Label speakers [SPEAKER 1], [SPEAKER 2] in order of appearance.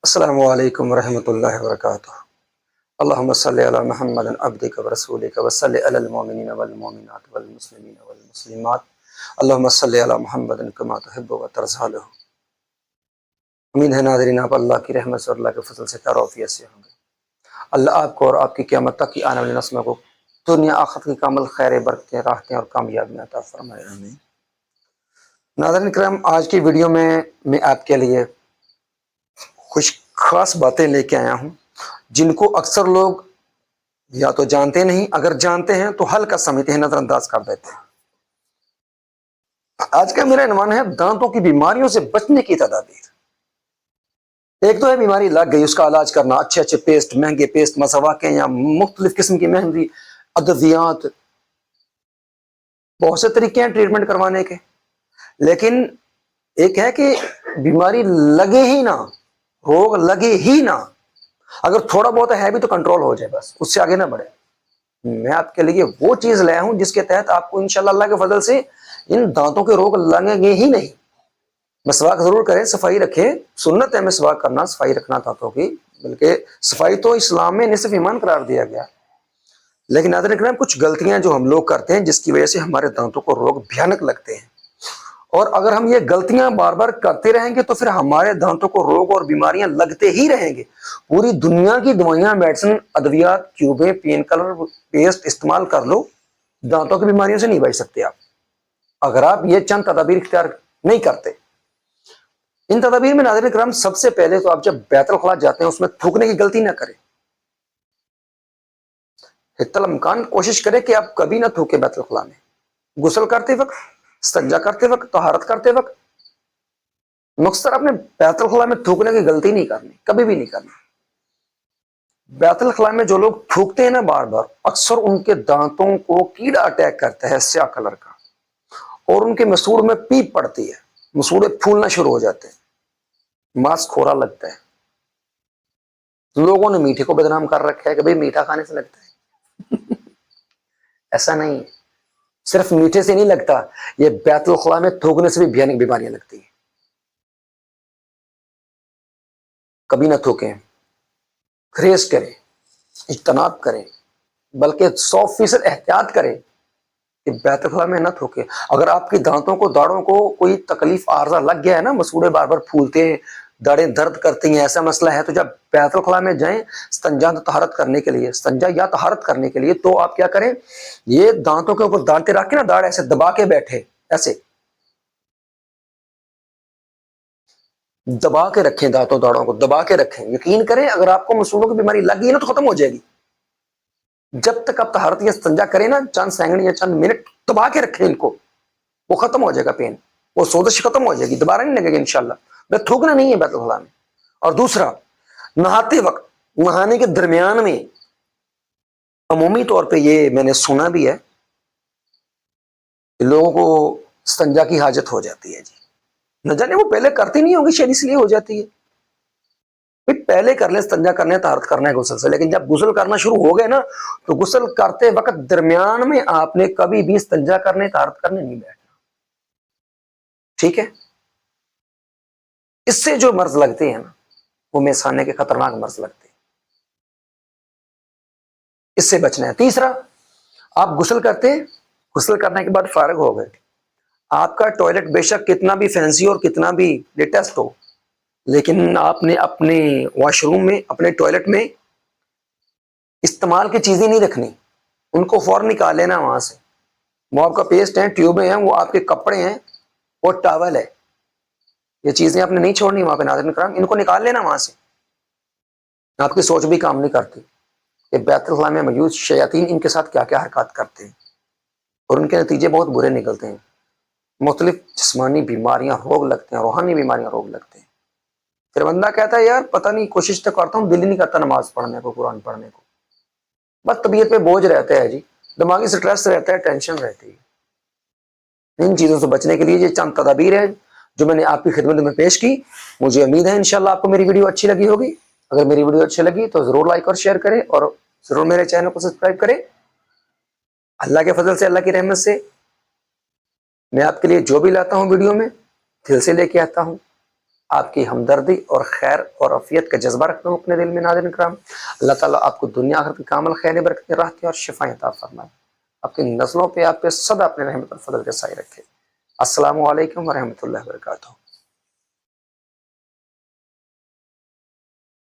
[SPEAKER 1] السلام علیکم ورحمۃ اللہ وبرکاتہ۔ اللہم صلی علی محمد عبدک ورسولک وصلی علی المؤمنین والمؤمنات والمسلمین والمسلمات اللہم صلی علی محمد کما تحب و ترضی له۔ امید ہے ناظرین آپ اللہ کی رحمت سے اور اللہ کے فضل سے خیر و عافیت سے ہوں گے۔ اللہ آپ کو اور آپ کی قیامت تک کی آنے والی نسلوں کو دنیا آخرت کی کامل خیر برکتیں راحتیں اور کامیابیاں عطا فرمائے آمین۔ ناظرین کرام، آج کی ویڈیو میں آپ کے لیے کچھ خاص باتیں لے کے آیا ہوں جن کو اکثر لوگ یا تو جانتے نہیں، اگر جانتے ہیں تو ہلکا سمجھتے ہیں، نظر انداز کر دیتے ہیں۔ آج کا میرا عنوان ہے دانتوں کی بیماریوں سے بچنے کی تدابیر۔ ایک تو ہے بیماری لگ گئی، اس کا علاج کرنا، اچھے اچھے پیسٹ، مہنگے پیسٹ، مسواکیں یا مختلف قسم کی مہنگی ادویات، بہت سے طریقے ہیں ٹریٹمنٹ کروانے کے، لیکن ایک ہے کہ بیماری لگے ہی نہ، روگ لگے ہی نہ، اگر تھوڑا بہت ہے بھی تو کنٹرول ہو جائے، بس اس سے آگے نہ بڑھے۔ میں آپ کے لیے وہ چیز لایا ہوں جس کے تحت آپ کو انشاءاللہ اللہ کے فضل سے ان دانتوں کے روگ لگیں گے ہی نہیں۔ مسواک ضرور کریں، صفائی رکھیں، سنت ہے مسواک کرنا، صفائی رکھنا دانتوں کی، بلکہ صفائی تو اسلام میں نصف ایمان قرار دیا گیا۔ لیکن ناظرین کرام، کچھ غلطیاں جو ہم لوگ کرتے ہیں جس کی وجہ سے ہمارے دانتوں کو روگ بھیانک لگتے ہیں، اور اگر ہم یہ غلطیاں بار بار کرتے رہیں گے تو پھر ہمارے دانتوں کو روگ اور بیماریاں لگتے ہی رہیں گے۔ پوری دنیا کی دوائیاں، میڈیسن، ادویات، ٹیوبیں، پین کلر، پیسٹ استعمال کر لو، دانتوں کی بیماریوں سے نہیں بچ سکتے آپ، اگر آپ یہ چند تدابیر اختیار نہیں کرتے۔ ان تدابیر میں ناظرین کرام، سب سے پہلے تو آپ جب بیت الخلاء جاتے ہیں اس میں تھوکنے کی غلطی نہ کریں۔ حتی الامکان کوشش کریں کہ آپ کبھی نہ تھوکیں بیت الخلاء میں، غسل کرتے وقت، استنجا کرتے وقت، طہارت کرتے وقت، مختصر اپنے بیت الخلاء میں تھوکنے کی غلطی نہیں کرنی، کبھی بھی نہیں کرنی۔ بیت الخلاء میں جو لوگ تھوکتے ہیں نا بار بار، اکثر ان کے دانتوں کو کیڑا اٹیک کرتا ہے سیاہ کلر کا، اور ان کے مسوڑ میں پیپ پڑتی ہے، مسوڑے پھولنا شروع ہو جاتے ہیں، ماس کھورا لگتا ہے۔ لوگوں نے میٹھے کو بدنام کر رکھا ہے کہ بھئی میٹھا کھانے سے لگتا ہے۔ ایسا نہیں ہے، صرف میٹھے سے نہیں لگتا، یہ بیت الخلاء میں تھوکنے سے بھی بھیانک بیماریاں لگتی ہیں۔ کبھی نہ تھوکیں، گریز کریں، اجتناب کریں، بلکہ 100% احتیاط کریں کہ بیت الخلاء میں نہ تھوکیں۔ اگر آپ کی دانتوں کو، داڑوں کو کوئی تکلیف عارضہ لگ گیا ہے نا، مسوڑے بار بار پھولتے ہیں، داڑیں درد کرتی ہیں، ایسا مسئلہ ہے، تو جب بیت الخلاء میں جائیں استنجا طہارت کرنے کے لیے، استنجا یا طہارت کرنے کے لیے، تو آپ کیا کریں، یہ دانتوں کے اوپر دانتیں رکھ کے نا، داڑھ ایسے دبا کے بیٹھے، ایسے دبا کے رکھیں، دانتوں داڑوں کو دبا کے رکھیں۔ یقین کریں اگر آپ کو مسوڑوں کی بیماری لگ گئی ہے نا تو ختم ہو جائے گی۔ جب تک آپ طہارت یا استنجا کریں نا، چند سیکنڈ یا چند منٹ دبا کے رکھیں ان کو، وہ ختم ہو جائے گا، پین، وہ سوزش ختم ہو جائے گی، دوبارہ نہیں لگے گا انشاءاللہ۔ بس تھوکنا نہیں ہے بیت الخلاء میں۔ اور دوسرا، نہاتے وقت، نہانے کے درمیان میں، عمومی طور پہ یہ میں نے سنا بھی ہے کہ لوگوں کو استنجا کی حاجت ہو جاتی ہے جی، نہ جانے وہ پہلے کرتی نہیں ہوگی شاید اس لیے ہو جاتی ہے۔ پہلے کر لیں، استنجا کرنے، طہارت کرنا ہے غسل سے، لیکن جب غسل کرنا شروع ہو گئے نا تو غسل کرتے وقت درمیان میں آپ نے کبھی بھی استنجا کرنے، طہارت کرنے نہیں بیٹھنا، ٹھیک ہے؟ اس سے جو مرض لگتے ہیں نا وہ میخانے کے خطرناک مرض لگتے ہیں، اس سے بچنا ہے۔ تیسرا، آپ غسل کرتے، غسل کرنے کے بعد فارغ ہو گئے، آپ کا ٹوائلٹ بے شک کتنا بھی فینسی اور کتنا بھی لیٹسٹ ہو، لیکن آپ نے اپنے واش روم میں، اپنے ٹوائلٹ میں استعمال کی چیزیں نہیں رکھنی، ان کو فوراً نکال لینا وہاں سے۔ وہ آپ کا پیسٹ ہیں، ٹیوبیں ہیں، وہ آپ کے کپڑے ہیں، وہ ٹاول ہے، یہ چیزیں آپ نے نہیں چھوڑنی وہاں پہ ناظرین کرام، ان کو نکال لینا وہاں سے۔ آپ کی سوچ بھی کام نہیں کرتی کہ بیت الخلاء میں موجود شیاطین ان کے ساتھ کیا کیا حرکات کرتے ہیں، اور ان کے نتیجے بہت برے نکلتے ہیں۔ مختلف جسمانی بیماریاں، روگ لگتے ہیں، روحانی بیماریاں، روگ لگتے ہیں۔ پھر بندہ کہتا ہے یار پتہ نہیں، کوشش تو کرتا ہوں، دل ہی نہیں کرتا نماز پڑھنے کو، قرآن پڑھنے کو، بس طبیعت پہ بوجھ رہتا ہے جی، دماغی سٹریس رہتا ہے، ٹینشن رہتی ہے۔ ان چیزوں سے بچنے کے لیے یہ چند تدابیر ہیں جو میں نے آپ کی خدمت میں پیش کی۔ مجھے امید ہے انشاءاللہ آپ کو میری ویڈیو اچھی لگی ہوگی۔ اگر میری ویڈیو اچھی لگی تو ضرور لائک اور شیئر کریں، اور ضرور میرے چینل کو سبسکرائب کریں۔ اللہ کے فضل سے، اللہ کی رحمت سے، میں آپ کے لیے جو بھی لاتا ہوں ویڈیو میں دل سے لے کے آتا ہوں، آپ کی ہمدردی اور خیر اور عافیت کا جذبہ رکھتا ہوں اپنے دل میں ناظرین کرام۔ اللہ تعالیٰ آپ کو دنیا آخرت کی کامل خیر برکت راحت اور شفائیں عطا فرمائے، آپ کی نسلوں پہ آپ پہ سدا اپنے رحمت اور فضل کے سائے رکھے۔ السلام علیکم ورحمۃ اللہ وبرکاتہ۔